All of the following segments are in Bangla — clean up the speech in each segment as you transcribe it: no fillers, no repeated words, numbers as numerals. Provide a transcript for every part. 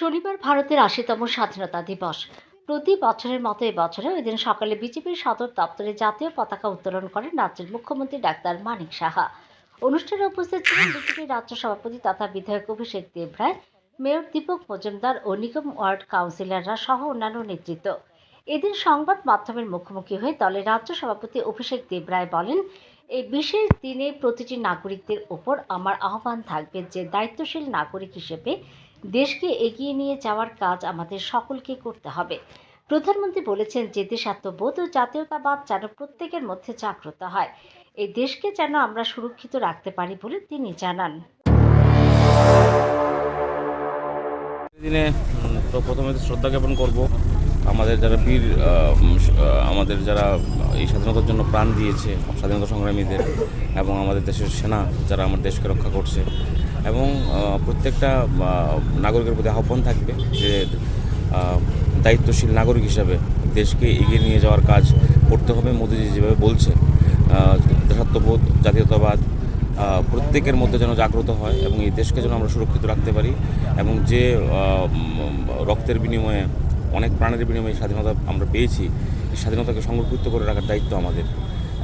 শনিবার ভারতের ৮০তম স্বাধীনতা দিবস। প্রতি বছরের মতো এবছরেও এদিন সকালে বিজেপির সদর দপ্তরে জাতীয় পতাকা উত্তোলন করেন রাজ্যের মুখ্যমন্ত্রী ডাক্তার মানিক সাহা। অনুষ্ঠানে উপস্থিত ছিলেন বিজেপির রাজ্য সভাপতি তথা বিধায়ক অভিষেক দেবরায়, মেয়র দীপক মজুমদার ও নিগম ওয়ার্ড কাউন্সিলররা সহ অন্যান্য নেতৃত্ব। এদিন সংবাদ মাধ্যমের মুখোমুখি হয়ে দলের রাজ্য সভাপতি অভিষেক দেবরায় বলেন, এই বিশেষ দিনে প্রতিটি নাগরিকদের ওপর আমার আহ্বান থাকবে যে দায়িত্বশীল নাগরিক হিসেবে দেশকে এগিয়ে নিয়ে যাওয়ার কাজ আমাদের সকলকে করতে হবে। প্রধানমন্ত্রী বলেছেন যে দেশাত্মবোধ ও জাতীয়তাবাদ যেন প্রত্যেকের মধ্যে জাগ্রত হয়, এই দেশকে যেন আমরা সুরক্ষিত রাখতে পারি বলে তিনি জানান। দিনে তো প্রথমে শ্রদ্ধা জ্ঞাপন করব আমাদের যারা বীর আমাদের যারা এই স্বাধীনতার জন্য প্রাণ দিয়েছে, স্বাধীনতা সংগ্রামীদের, এবং আমাদের দেশের সেনা যারা আমার দেশকে রক্ষা করছে। এবং প্রত্যেকটা নাগরিকের প্রতি আহ্বান থাকবে যে দায়িত্বশীল নাগরিক হিসাবে দেশকে এগিয়ে নিয়ে যাওয়ার কাজ করতে হবে। মোদিজি যেভাবে বলছে, দেশাত্মবোধ, জাতীয়তাবাদ প্রত্যেকের মধ্যে যেন জাগ্রত হয় এবং এই দেশকে যেন আমরা সুরক্ষিত রাখতে পারি। এবং যে রক্তের বিনিময়ে, অনেক প্রাণের বিনিময়ে স্বাধীনতা আমরা পেয়েছি, এই স্বাধীনতাকে সংরক্ষিত করে রাখার দায়িত্ব আমাদের।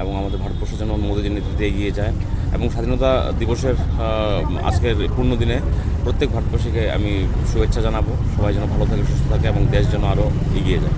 এবং আমাদের ভারতবর্ষ যেন মোদিজির নেতৃত্বে এগিয়ে যায়। এবং স্বাধীনতা দিবসের আজকের পূর্ণ দিনে প্রত্যেক ভারতবাসীকে আমি শুভেচ্ছা জানাবো। সবাই যেন ভালো থাকে, সুস্থ থাকে এবং দেশ যেন আরও এগিয়ে যায়।